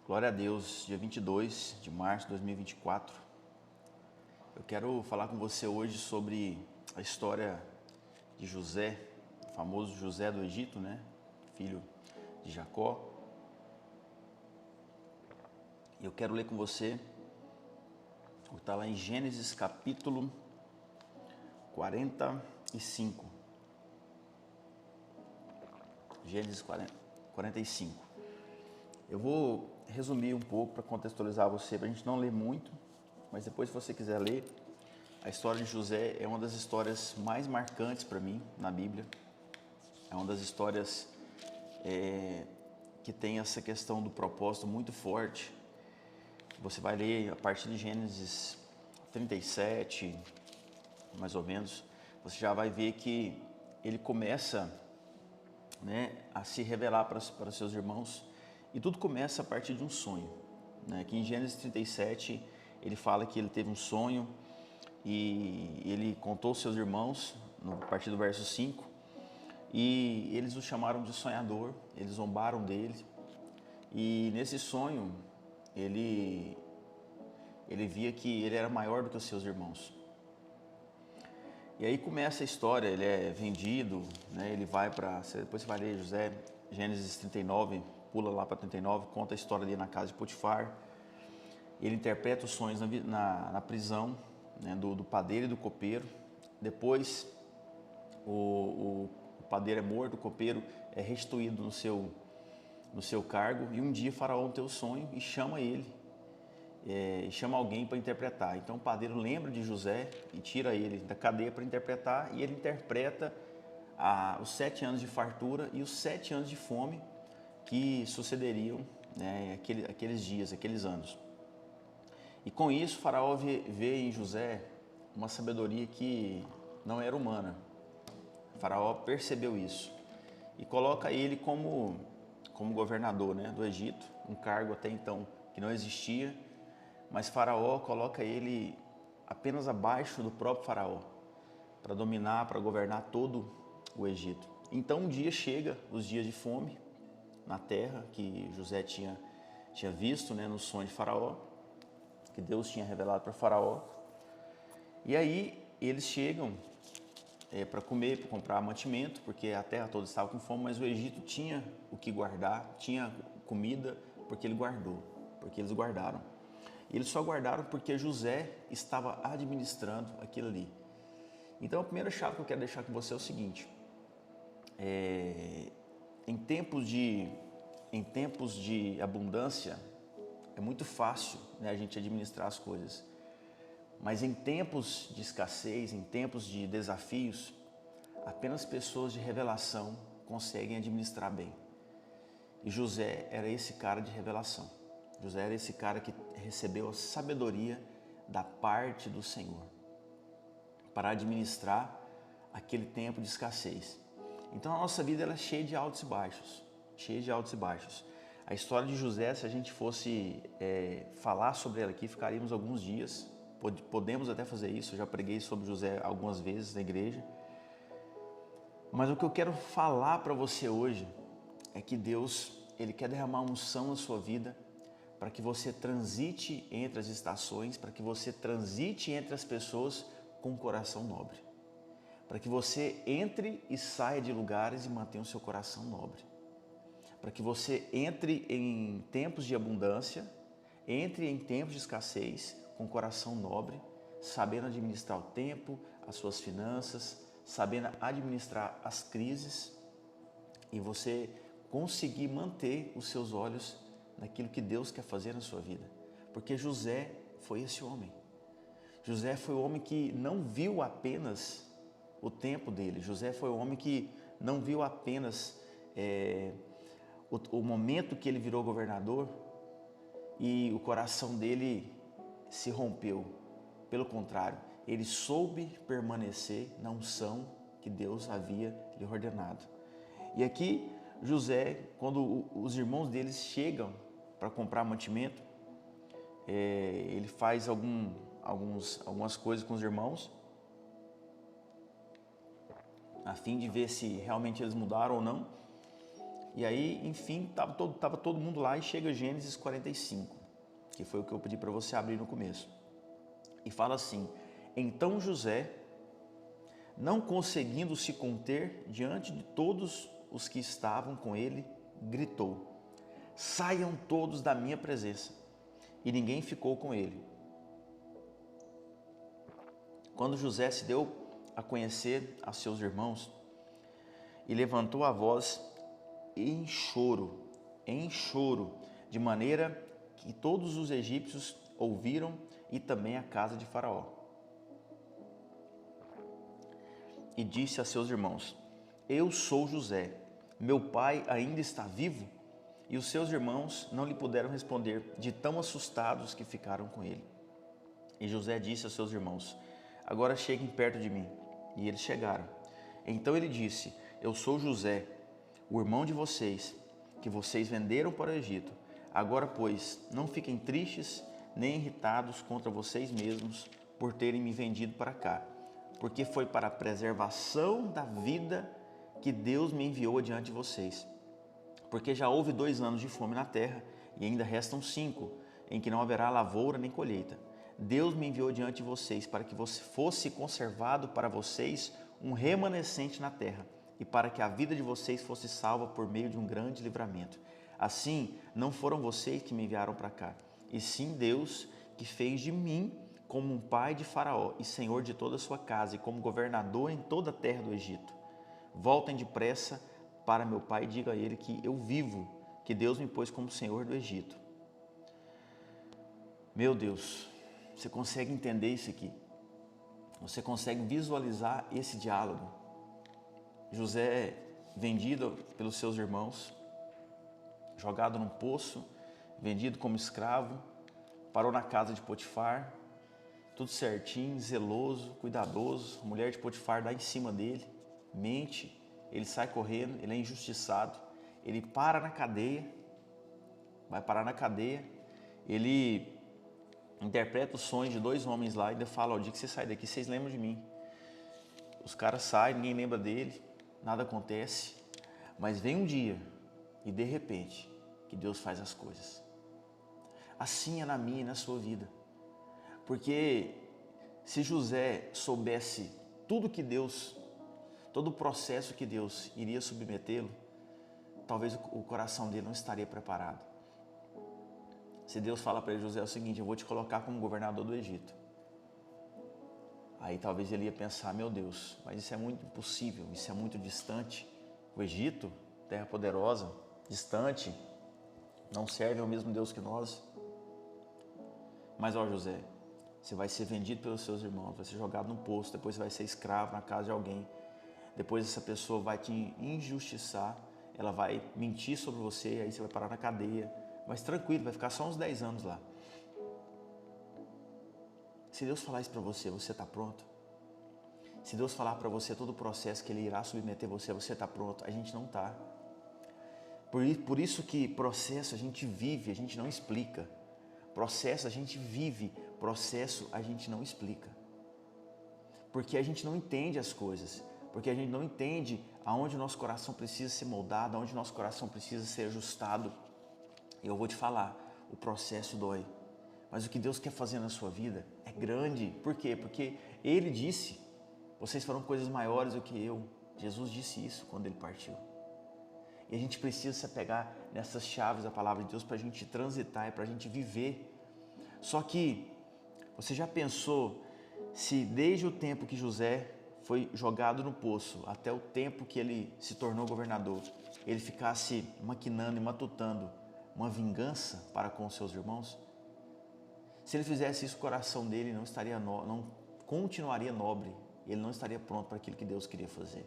Glória a Deus, dia 22 de março de 2024. Eu quero falar com você hoje sobre a história de José, o famoso José do Egito, né? Filho de Jacó. E eu quero ler com você o que está lá em Gênesis capítulo 45. Gênesis 45. Eu vou resumir um pouco para contextualizar você, para a gente não ler muito, mas depois, se você quiser ler, a história de José é uma das histórias mais marcantes para mim na Bíblia. É uma das histórias que tem essa questão do propósito muito forte. Você vai ler a partir de Gênesis 37, mais ou menos, você já vai ver que ele começa, né, a se revelar para os seus irmãos, e tudo começa a partir de um sonho, né? Aqui em Gênesis 37 ele fala que ele teve um sonho e ele contou aos seus irmãos, a partir do verso 5, e eles o chamaram de sonhador, eles zombaram dele, e nesse sonho ele via que ele era maior do que os seus irmãos. E aí começa a história, ele é vendido, né? Ele vai para... Depois você vai ler José, Gênesis 39, pula lá para 39, conta a história dele na casa de Potifar. Ele interpreta os sonhos na prisão, né? do padeiro e do copeiro. Depois o padeiro é morto, o copeiro é restituído no seu cargo. E um dia Faraó tem o sonho e chama ele. E chama alguém para interpretar. Então o padeiro lembra de José e tira ele da cadeia para interpretar, e ele interpreta os 7 anos de fartura e os 7 anos de fome que sucederiam, né, aqueles dias, aqueles anos. E com isso Faraó vê em José uma sabedoria que não era humana. Faraó percebeu isso e coloca ele como governador, né, do Egito, um cargo até então que não existia. Mas Faraó coloca ele apenas abaixo do próprio Faraó, para dominar, para governar todo o Egito. Então um dia chega, os dias de fome na terra, que José tinha visto, né, no sonho de Faraó, que Deus tinha revelado para Faraó. E aí eles chegam para comer, para comprar mantimento, porque a terra toda estava com fome, mas o Egito tinha o que guardar, tinha comida, porque eles guardaram. E eles só guardaram porque José estava administrando aquilo ali. Então a primeira chave que eu quero deixar com você é o seguinte: em tempos de abundância é muito fácil, né, a gente administrar as coisas. Mas em tempos de escassez, em tempos de desafios, apenas pessoas de revelação conseguem administrar bem. E José era esse cara de revelação. José era esse cara que recebeu a sabedoria da parte do Senhor para administrar aquele tempo de escassez. Então a nossa vida ela é cheia de altos e baixos, cheia de altos e baixos. A história de José, se a gente fosse falar sobre ela aqui, ficaríamos alguns dias. Podemos até fazer isso, eu já preguei sobre José algumas vezes na igreja. Mas o que eu quero falar para você hoje é que Deus, Ele quer derramar unção na sua vida, para que você transite entre as estações, para que você transite entre as pessoas com um coração nobre. Para que você entre e saia de lugares e mantenha o seu coração nobre. Para que você entre em tempos de abundância, entre em tempos de escassez com um coração nobre, sabendo administrar o tempo, as suas finanças, sabendo administrar as crises, e você conseguir manter os seus olhos naquilo que Deus quer fazer na sua vida. Porque José foi esse homem. José foi o homem que não viu apenas o tempo dele. José foi o homem que não viu apenas o momento que ele virou governador e o coração dele se rompeu. Pelo contrário, ele soube permanecer na unção que Deus havia lhe ordenado. E aqui José, quando os irmãos deles chegam para comprar mantimento, ele faz algumas coisas com os irmãos, a fim de ver se realmente eles mudaram ou não. E aí, enfim, tava todo mundo lá e chega Gênesis 45, que foi o que eu pedi para você abrir no começo. E fala assim: então José, não conseguindo se conter diante de todos os que estavam com ele, gritou: saiam todos da minha presença. E ninguém ficou com ele. Quando José se deu a conhecer a seus irmãos, e levantou a voz em choro, de maneira que todos os egípcios ouviram e também a casa de Faraó. E disse a seus irmãos: eu sou José, meu pai ainda está vivo? E os seus irmãos não lhe puderam responder, de tão assustados que ficaram com ele. E José disse a seus irmãos: agora cheguem perto de mim. E eles chegaram. Então ele disse: eu sou José, o irmão de vocês, que vocês venderam para o Egito. Agora, pois, não fiquem tristes nem irritados contra vocês mesmos por terem me vendido para cá, porque foi para a preservação da vida que Deus me enviou adiante de vocês. Porque já houve 2 anos de fome na terra, e ainda restam 5, em que não haverá lavoura nem colheita. Deus me enviou diante de vocês para que fosse conservado para vocês um remanescente na terra, e para que a vida de vocês fosse salva por meio de um grande livramento. Assim, não foram vocês que me enviaram para cá, e sim Deus, que fez de mim como um pai de Faraó e senhor de toda a sua casa, e como governador em toda a terra do Egito. Voltem depressa para meu pai e diga a ele que eu vivo, que Deus me pôs como senhor do Egito. Meu Deus, você consegue entender isso aqui? Você consegue visualizar esse diálogo? José vendido pelos seus irmãos, jogado num poço, vendido como escravo, parou na casa de Potifar, tudo certinho, zeloso, cuidadoso. A mulher de Potifar dá em cima dele, mente, ele sai correndo, ele é injustiçado, ele para na cadeia, vai parar na cadeia, ele interpreta os sonhos de 2 homens lá e ainda fala: o dia que você sair daqui, vocês lembram de mim. Os caras saem, ninguém lembra dele, nada acontece, mas vem um dia e de repente que Deus faz as coisas. Assim é na minha e na sua vida, porque se José soubesse tudo que Deus, todo o processo que Deus iria submetê-lo, talvez o coração dele não estaria preparado. Se Deus fala para ele: José, é o seguinte, eu vou te colocar como governador do Egito. Aí talvez ele ia pensar: meu Deus, mas isso é muito impossível, isso é muito distante. O Egito, terra poderosa, distante, não serve ao mesmo Deus que nós. Mas ó José, você vai ser vendido pelos seus irmãos, vai ser jogado no poço, depois você vai ser escravo na casa de alguém. Depois essa pessoa vai te injustiçar, ela vai mentir sobre você, aí você vai parar na cadeia. Mas tranquilo, vai ficar só uns 10 anos lá. Se Deus falar isso para você, você está pronto? Se Deus falar para você todo o processo que Ele irá submeter você está pronto? A gente não está. Por isso que processo a gente vive, a gente não explica. Processo a gente vive, processo a gente não explica. Porque a gente não entende as coisas, porque a gente não entende aonde o nosso coração precisa ser moldado, aonde o nosso coração precisa ser ajustado. E eu vou te falar, o processo dói. Mas o que Deus quer fazer na sua vida é grande. Por quê? Porque Ele disse: vocês farão coisas maiores do que eu. Jesus disse isso quando Ele partiu. E a gente precisa se apegar nessas chaves da palavra de Deus para a gente transitar e para a gente viver. Só que, você já pensou se desde o tempo que José foi jogado no poço até o tempo que ele se tornou governador, ele ficasse maquinando e matutando uma vingança para com os seus irmãos? Se ele fizesse isso, o coração dele não continuaria nobre, ele não estaria pronto para aquilo que Deus queria fazer.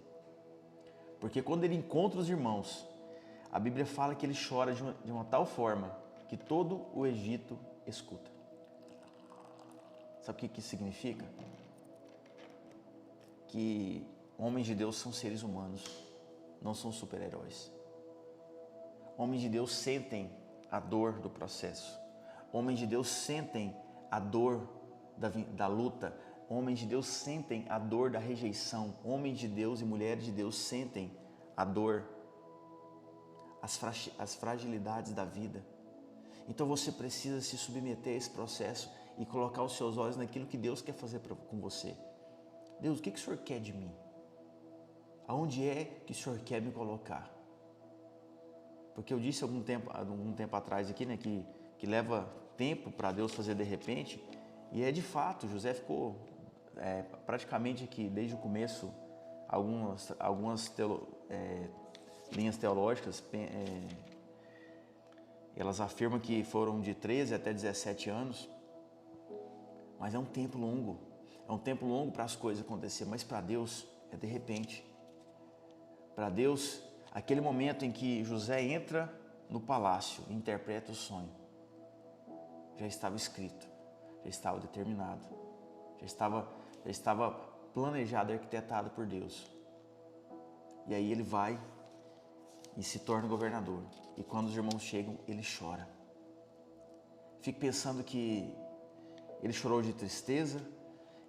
Porque quando ele encontra os irmãos, a Bíblia fala que ele chora de uma tal forma que todo o Egito escuta. Sabe o que isso significa? Que homens de Deus são seres humanos, não são super-heróis. Homens de Deus sentem a dor do processo. Homens de Deus sentem a dor da luta. Homens de Deus sentem a dor da rejeição. Homens de Deus e mulheres de Deus sentem a dor as fragilidades da vida. Então você precisa se submeter a esse processo e colocar os seus olhos naquilo que Deus quer fazer com você. Deus, o que o Senhor quer de mim? Aonde é que o Senhor quer me colocar? Porque eu disse algum tempo atrás aqui, né, que leva tempo para Deus fazer de repente, e é de fato, José ficou praticamente aqui desde o começo, algumas linhas teológicas, elas afirmam que foram de 13 até 17 anos, mas é um tempo longo para as coisas acontecerem, mas para Deus é de repente. Para Deus, aquele momento em que José entra no palácio e interpreta o sonho, já estava escrito, já estava determinado, já estava planejado e arquitetado por Deus. E aí ele vai e se torna governador. E quando os irmãos chegam, ele chora. Fico pensando que ele chorou de tristeza,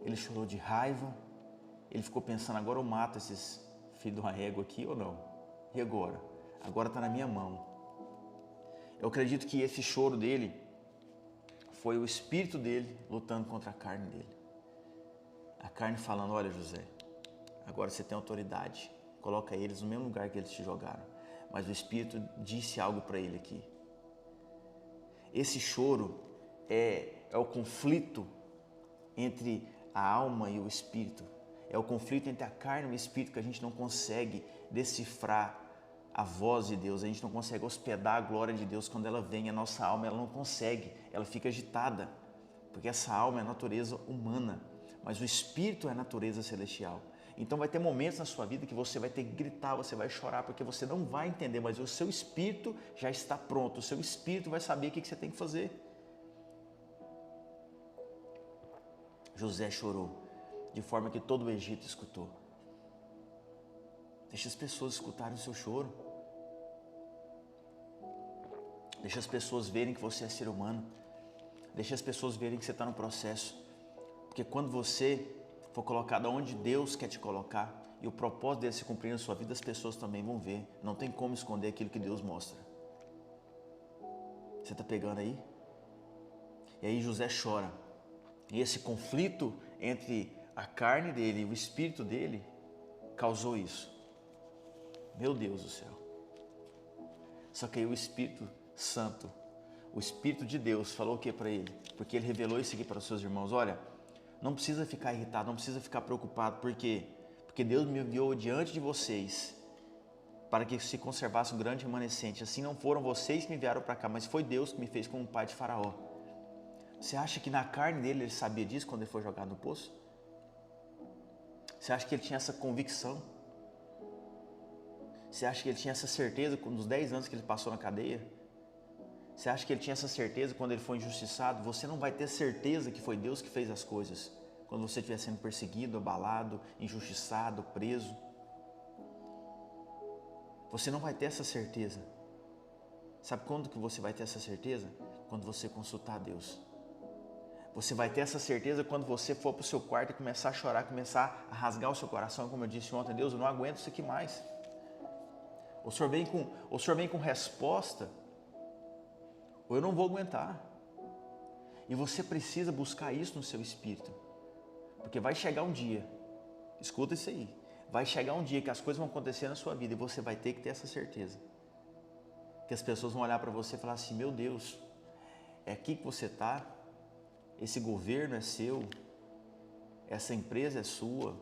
ele chorou de raiva, ele ficou pensando, agora eu mato esses filhos de uma régua aqui ou não? E agora? Agora está na minha mão. Eu acredito que esse choro dele foi o espírito dele lutando contra a carne dele. A carne falando, olha José, agora você tem autoridade, coloca eles no mesmo lugar que eles te jogaram. Mas o espírito disse algo para ele aqui. Esse choro é o conflito entre a alma e o espírito. É o conflito entre a carne e o espírito que a gente não consegue decifrar a voz de Deus. A gente não consegue hospedar a glória de Deus quando ela vem. A nossa alma ela não consegue, ela fica agitada. Porque essa alma é a natureza humana, mas o espírito é a natureza celestial. Então vai ter momentos na sua vida que você vai ter que gritar, você vai chorar, porque você não vai entender, mas o seu espírito já está pronto, o seu espírito vai saber o que você tem que fazer. José chorou, de forma que todo o Egito escutou. Deixa as pessoas escutarem o seu choro. Deixa as pessoas verem que você é ser humano. Deixa as pessoas verem que você está no processo. Porque quando você for colocado onde Deus quer te colocar e o propósito dele se cumprir na sua vida, as pessoas também vão ver. Não tem como esconder aquilo que Deus mostra. Você está pegando aí? E aí José chora. E esse conflito entre a carne dele e o espírito dele causou isso. Meu Deus do céu. Só que aí o Espírito Santo, o Espírito de Deus falou o que para ele? Porque ele revelou isso aqui para os seus irmãos. Olha, não precisa ficar irritado, não precisa ficar preocupado. Por quê? Porque Deus me enviou diante de vocês para que se conservasse um grande remanescente. Assim não foram vocês que me enviaram para cá, mas foi Deus que me fez como pai de Faraó. Você acha que na carne dele ele sabia disso quando ele foi jogado no poço? Você acha que ele tinha essa convicção? Você acha que ele tinha essa certeza nos 10 anos que ele passou na cadeia? Você acha que ele tinha essa certeza quando ele foi injustiçado? Você não vai ter certeza que foi Deus que fez as coisas quando você estiver sendo perseguido, abalado, injustiçado, preso. Você não vai ter essa certeza. Sabe quando que você vai ter essa certeza? Quando você consultar a Deus. Você vai ter essa certeza quando você for para o seu quarto e começar a chorar, começar a rasgar o seu coração, como eu disse ontem, Deus, eu não aguento isso aqui mais. O Senhor vem com resposta, ou eu não vou aguentar. E você precisa buscar isso no seu espírito. Porque vai chegar um dia, escuta isso aí, vai chegar um dia que as coisas vão acontecer na sua vida e você vai ter que ter essa certeza. Que as pessoas vão olhar para você e falar assim, meu Deus, é aqui que você está? Esse governo é seu, essa empresa é sua,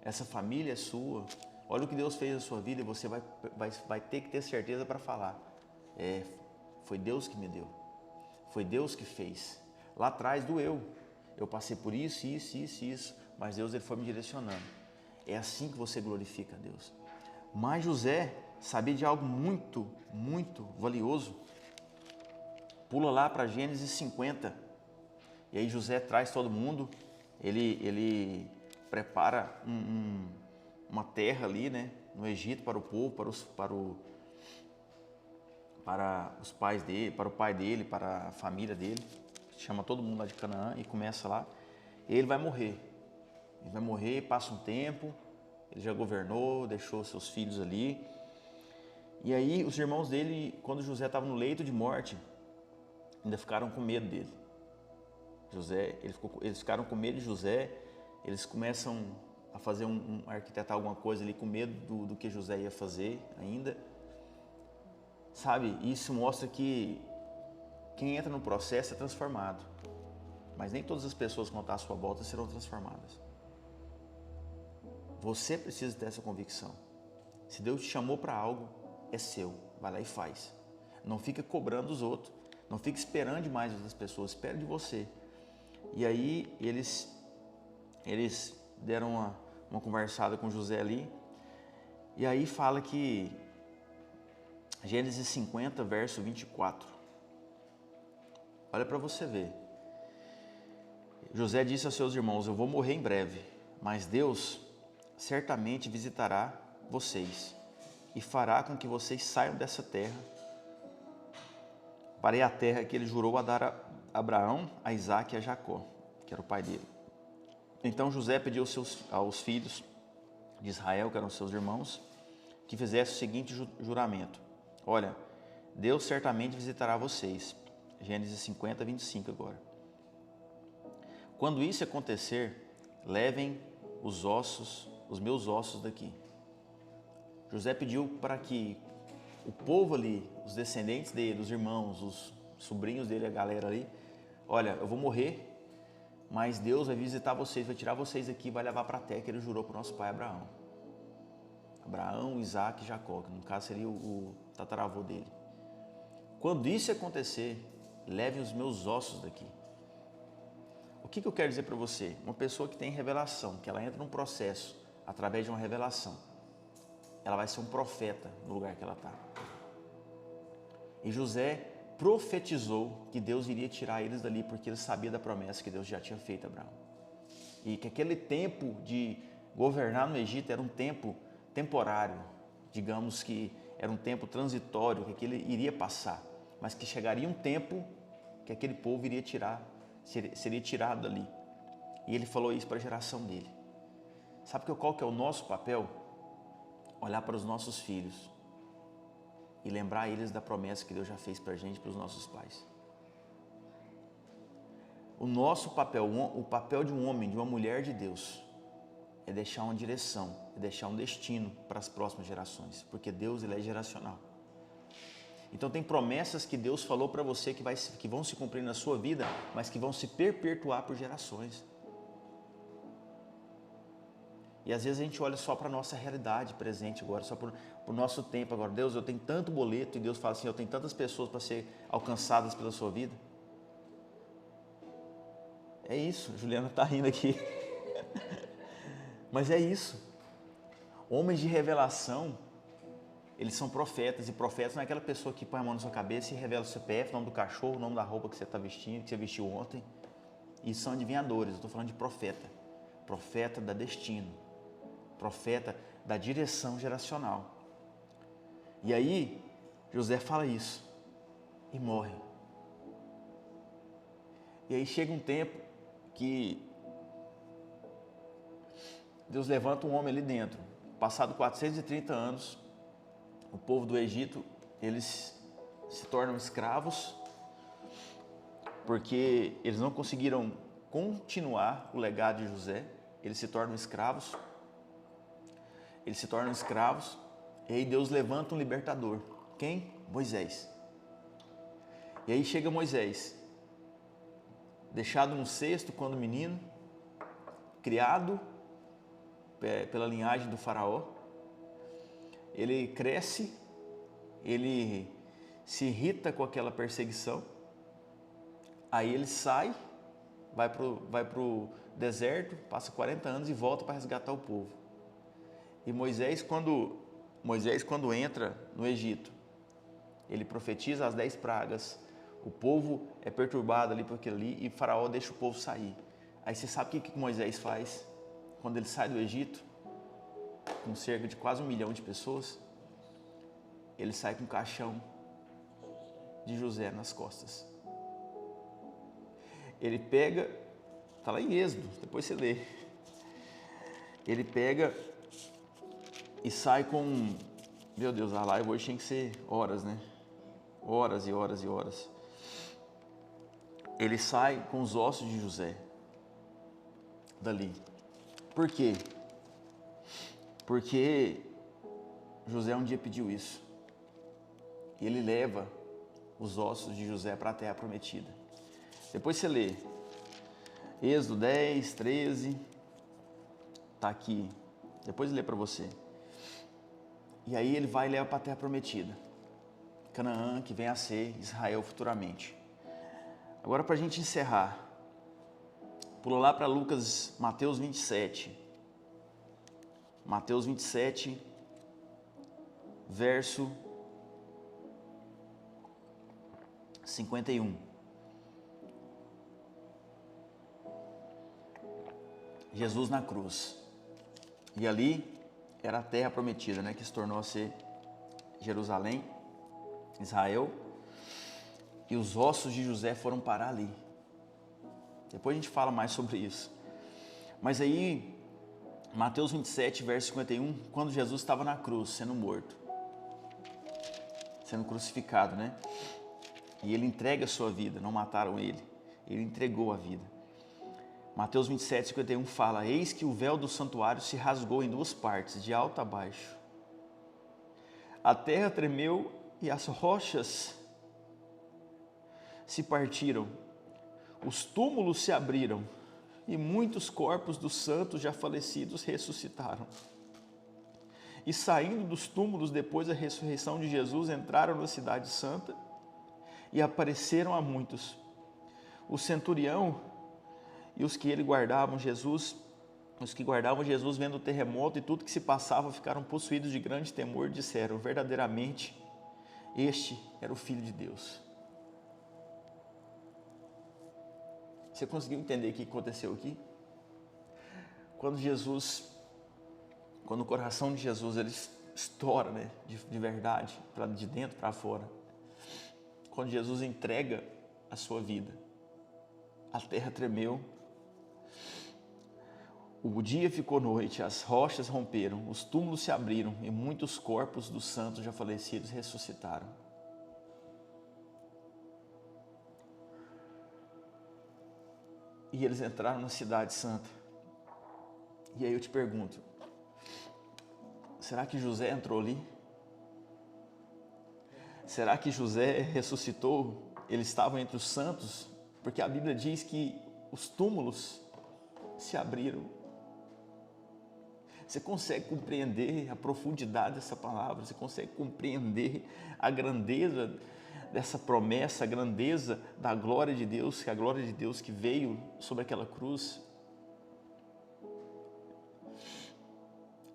essa família é sua. Olha o que Deus fez na sua vida e você vai ter que ter certeza para falar. Foi Deus que me deu, foi Deus que fez. Lá atrás doeu, eu passei por isso, mas Deus ele foi me direcionando. É assim que você glorifica a Deus. Mas José sabia de algo muito, muito valioso. Pula lá para Gênesis 50. E aí José traz todo mundo, ele prepara uma terra ali, né, no Egito para o povo, para os pais dele, para o pai dele, para a família dele. Chama todo mundo lá de Canaã e começa lá. E ele vai morrer. Ele vai morrer, passa um tempo, ele já governou, deixou seus filhos ali. E aí os irmãos dele, quando José estava no leito de morte, ainda ficaram com medo dele. Eles ficaram com medo de José, eles começam a fazer arquitetar alguma coisa ali com medo do que José ia fazer ainda. Sabe, isso mostra que quem entra no processo é transformado. Mas nem todas as pessoas que estão à sua volta serão transformadas. Você precisa ter essa convicção. Se Deus te chamou para algo, é seu. Vai lá e faz. Não fica cobrando os outros. Não fica esperando demais das pessoas. Espere de você. E aí eles deram uma conversada com José ali. E aí fala que Gênesis 50, verso 24. Olha para você ver. José disse aos seus irmãos: eu vou morrer em breve, mas Deus certamente visitará vocês e fará com que vocês saiam dessa terra para ir à terra que ele jurou a dar a Abraão, a Isaque e a Jacó, que era o pai dele. Então José pediu aos filhos de Israel, que eram seus irmãos, que fizessem o seguinte juramento: olha, Deus certamente visitará vocês. Gênesis 50, 25 agora. Quando isso acontecer, levem os meus ossos daqui. José pediu para que o povo ali, os descendentes dele, os irmãos, os sobrinhos dele, a galera ali, olha, eu vou morrer, mas Deus vai visitar vocês, vai tirar vocês aqui, vai levar para a terra que ele jurou para o nosso pai Abraão. Abraão, Isaque e Jacó, que no caso seria o tataravô dele. Quando isso acontecer, levem os meus ossos daqui. O que eu quero dizer para você? Uma pessoa que tem revelação, que ela entra num processo através de uma revelação, ela vai ser um profeta no lugar que ela está. E José profetizou que Deus iria tirar eles dali, porque ele sabia da promessa que Deus já tinha feito a Abraão. E que aquele tempo de governar no Egito era um tempo temporário, digamos que era um tempo transitório, que aquele iria passar, mas que chegaria um tempo que aquele povo iria seria tirado dali. E ele falou isso para a geração dele. Sabe qual que é o nosso papel? Olhar para os nossos filhos e lembrar eles da promessa que Deus já fez para a gente, para os nossos pais. O nosso papel, o papel de um homem, de uma mulher de Deus, é deixar uma direção, é deixar um destino para as próximas gerações, porque Deus, ele é geracional. Então tem promessas que Deus falou para você que vão se cumprir na sua vida, mas que vão se perpetuar por gerações. E às vezes a gente olha só para a nossa realidade presente agora, só para o nosso tempo agora. Deus, eu tenho tanto boleto, e Deus fala assim, eu tenho tantas pessoas para ser alcançadas pela sua vida. É isso, a Juliana está rindo aqui. Mas é isso. Homens de revelação, eles são profetas, e profetas não é aquela pessoa que põe a mão na sua cabeça e revela o CPF, o nome do cachorro, o nome da roupa que você está vestindo, que você vestiu ontem. E são adivinhadores, eu estou falando de profeta. Profeta da destino. Profeta da direção geracional. E aí, José fala isso e morre. E aí chega um tempo que Deus levanta um homem ali dentro. Passado 430 anos, o povo do Egito, eles se tornam escravos porque eles não conseguiram continuar o legado de José. Eles se tornam escravos. E aí Deus levanta um libertador. Quem? Moisés. E aí chega Moisés, deixado no cesto quando menino, criado pela linhagem do faraó. Ele cresce, ele se irrita com aquela perseguição, aí ele sai, vai pro deserto, passa 40 anos e volta para resgatar o povo. E Moisés, quando entra no Egito, ele profetiza as 10 pragas, o povo é perturbado ali por aquilo ali, e Faraó deixa o povo sair. Aí você sabe o que Moisés faz? Quando ele sai do Egito, com cerca de quase 1 milhão de pessoas, ele sai com um caixão de José nas costas. Ele pega, está lá em Êxodo, depois você lê. Ele pega e sai com Meu Deus, a live hoje tinha que ser horas, né? Horas e horas e horas. Ele sai com os ossos de José dali. Por quê? Porque José um dia pediu isso. E ele leva os ossos de José para a terra prometida. Depois você lê Êxodo 10, 13, tá aqui. Depois lê para você. E aí ele vai e leva para a terra prometida. Canaã, que vem a ser Israel futuramente. Agora, para a gente encerrar, pula lá para Mateus 27. Mateus 27, verso 51. Jesus na cruz. E ali era a terra prometida, né, que se tornou a ser Jerusalém, Israel. E os ossos de José foram parar ali. Depois a gente fala mais sobre isso. Mas aí, Mateus 27, verso 51, quando Jesus estava na cruz, sendo morto, sendo crucificado, né? E ele entrega a sua vida, não mataram ele, ele entregou a vida. Mateus 27, 51 fala: eis que o véu do santuário se rasgou em duas partes, de alto a baixo. A terra tremeu e as rochas se partiram, os túmulos se abriram e muitos corpos dos santos já falecidos ressuscitaram. E saindo dos túmulos depois da ressurreição de Jesus, entraram na cidade santa e apareceram a muitos. O centurião e os que guardavam Jesus, vendo o terremoto e tudo que se passava, ficaram possuídos de grande temor e disseram: verdadeiramente, este era o Filho de Deus. Você conseguiu entender o que aconteceu aqui? Quando o coração de Jesus ele estoura, né, de verdade, de dentro para fora. Quando Jesus entrega a sua vida, a terra tremeu, o dia ficou noite, as rochas romperam, os túmulos se abriram e muitos corpos dos santos já falecidos ressuscitaram. E eles entraram na cidade santa. E aí eu te pergunto, será que José entrou ali? Será que José ressuscitou? Eles estavam entre os santos? Porque a Bíblia diz que os túmulos se abriram. Você consegue compreender a profundidade dessa palavra? Você consegue compreender a grandeza dessa promessa, a grandeza da glória de Deus, que a glória de Deus que veio sobre aquela cruz?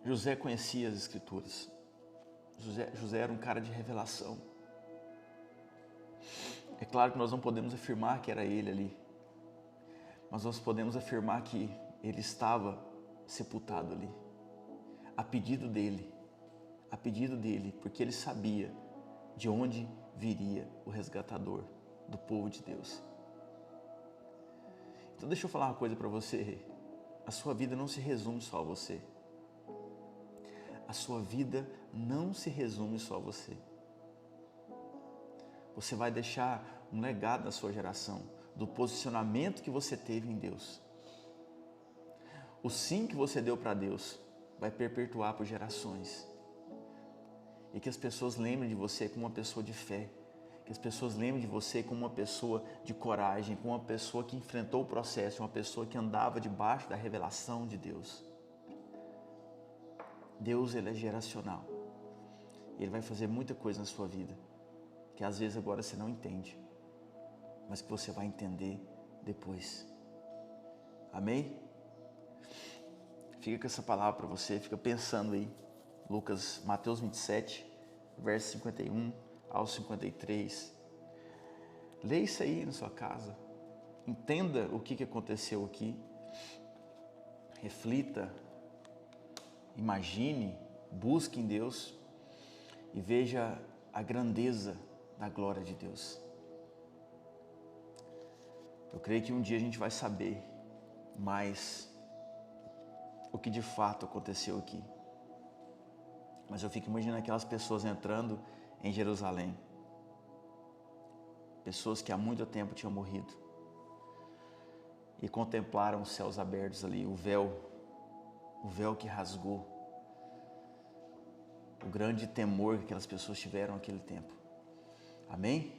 José conhecia as Escrituras. José era um cara de revelação. É claro que nós não podemos afirmar que era ele ali, mas nós podemos afirmar que ele estava sepultado ali, a pedido dele, porque ele sabia de onde viria o resgatador do povo de Deus. Então deixa eu falar uma coisa para você, a sua vida não se resume só a você. A sua vida não se resume só a você. Você vai deixar um legado na sua geração, do posicionamento que você teve em Deus. O sim que você deu para Deus vai perpetuar por gerações. E que as pessoas lembrem de você como uma pessoa de fé. Que as pessoas lembrem de você como uma pessoa de coragem, como uma pessoa que enfrentou o processo, uma pessoa que andava debaixo da revelação de Deus. Deus, ele é geracional. Ele vai fazer muita coisa na sua vida, que às vezes agora você não entende, mas que você vai entender depois. Amém? Fica com essa palavra para você, fica pensando aí. Mateus 27, verso 51 ao 53. Leia isso aí na sua casa. Entenda o que aconteceu aqui. Reflita. Imagine, busque em Deus e veja a grandeza da glória de Deus. Eu creio que um dia a gente vai saber mais o que de fato aconteceu aqui. Mas eu fico imaginando aquelas pessoas entrando em Jerusalém. Pessoas que há muito tempo tinham morrido. E contemplaram os céus abertos ali, o véu que rasgou. O grande temor que aquelas pessoas tiveram naquele tempo. Amém?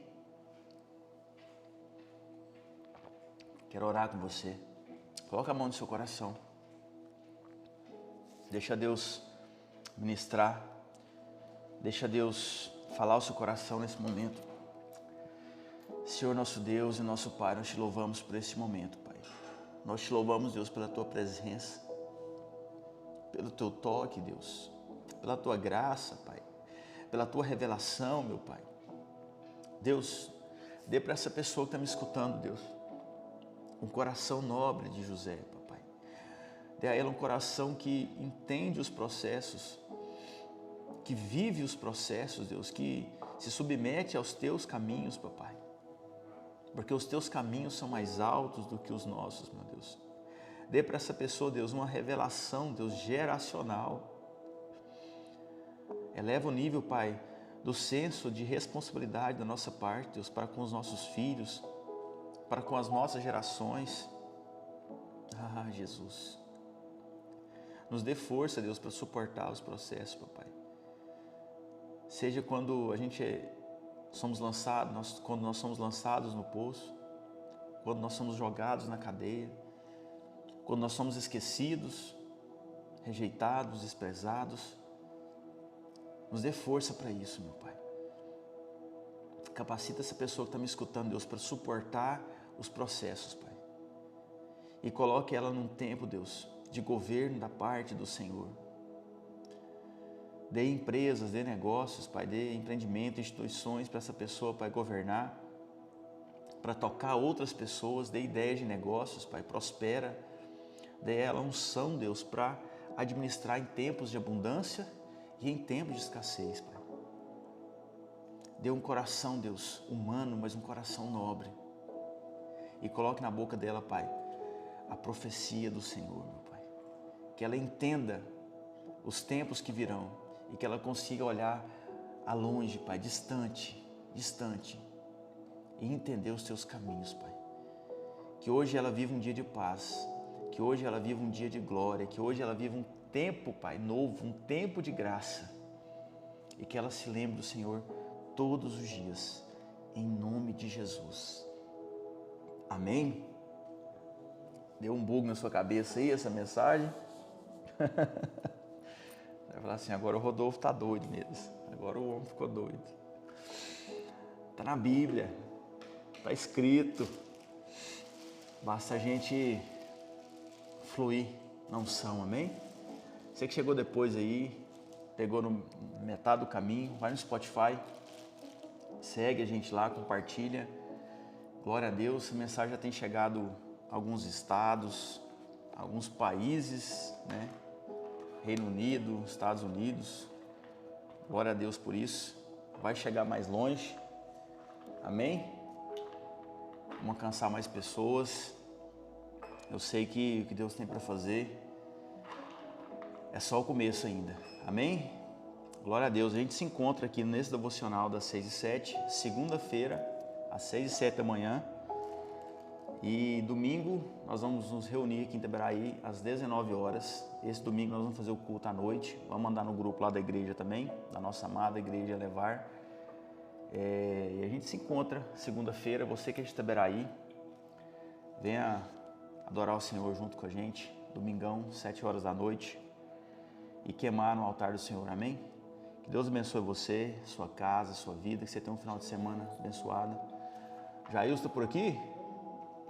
Quero orar com você. Coloca a mão no seu coração. Deixa Deus ministrar. Deixa Deus falar ao seu coração nesse momento. Senhor nosso Deus e nosso Pai, nós te louvamos por esse momento, Pai. Nós te louvamos, Deus, pela tua presença, pelo teu toque, Deus, pela tua graça, Pai, pela tua revelação, meu Pai. Deus, dê para essa pessoa que está me escutando, Deus, um coração nobre de José, papai. Dê a ela um coração que entende os processos, que vive os processos, Deus, que se submete aos teus caminhos, papai. Porque os teus caminhos são mais altos do que os nossos, meu Deus. Dê para essa pessoa, Deus, uma revelação, Deus, geracional. Eleva o nível, Pai, do senso de responsabilidade da nossa parte, Deus, para com os nossos filhos, para com as nossas gerações. Ah, Jesus. Nos dê força, Deus, para suportar os processos, papai. Seja quando somos lançados, quando nós somos lançados no poço, quando nós somos jogados na cadeia, quando nós somos esquecidos, rejeitados, desprezados. Nos dê força para isso, meu Pai. Capacita essa pessoa que está me escutando, Deus, para suportar os processos, Pai. E coloque ela num tempo, Deus, de governo da parte do Senhor. Dê empresas, dê negócios, Pai, dê empreendimento, instituições para essa pessoa, Pai, governar, para tocar outras pessoas, dê ideias de negócios, Pai, prospera. Dê ela unção, Deus, para administrar em tempos de abundância e em tempos de escassez, Pai. Dê um coração, Deus, humano, mas um coração nobre. E coloque na boca dela, Pai, a profecia do Senhor, meu Pai. Que ela entenda os tempos que virão e que ela consiga olhar a longe, Pai, distante, e entender os teus caminhos, Pai. Que hoje ela viva um dia de paz, que hoje ela viva um dia de glória, que hoje ela viva um tempo, Pai, novo, um tempo de graça. E que ela se lembre do Senhor todos os dias, em nome de Jesus. Amém? Deu um bug na sua cabeça aí essa mensagem? Vai falar assim, agora o Rodolfo está doido mesmo. Agora o homem ficou doido. Está na Bíblia, está escrito. Basta a gente fluir na unção, amém? Você que chegou depois aí, pegou no metade do caminho, vai no Spotify, segue a gente lá, compartilha. Glória a Deus, essa mensagem já tem chegado a alguns estados, alguns países, né? Reino Unido, Estados Unidos. Glória a Deus por isso. Vai chegar mais longe. Amém? Vamos alcançar mais pessoas. Eu sei que o que Deus tem para fazer é só o começo ainda. Amém? Glória a Deus. A gente se encontra aqui nesse devocional das 6 e 7, segunda-feira, às 6 e 7 da manhã. E domingo nós vamos nos reunir aqui em Itaberaí às 19 horas. Esse domingo nós vamos fazer o culto à noite. Vamos mandar no grupo lá da igreja também, da nossa amada igreja Levar. E a gente se encontra segunda-feira. Você que é de Itaberaí, venha adorar o Senhor junto com a gente. Domingão, 7 horas da noite. E queimar no altar do Senhor. Amém? Que Deus abençoe você, sua casa, sua vida. Que você tenha um final de semana abençoado. Jailson, tá por aqui?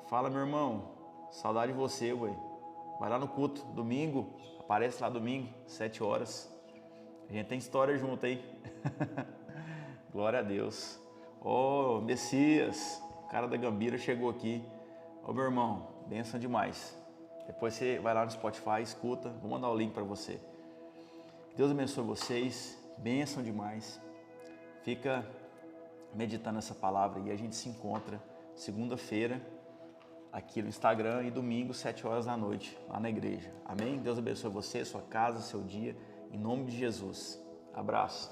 Fala, meu irmão, saudade de você, ué. Vai lá no culto, domingo, aparece lá domingo, 7 horas. A gente tem história junto aí. Glória a Deus. Ô, Messias, o cara da Gambira chegou aqui. Ô, meu irmão, bênção demais. Depois você vai lá no Spotify, escuta, vou mandar o link para você. Deus abençoe vocês, bênção demais. Fica meditando essa palavra e a gente se encontra segunda-feira aqui no Instagram e domingo, 7 horas da noite, lá na igreja. Amém? Deus abençoe você, sua casa, seu dia, em nome de Jesus. Abraço.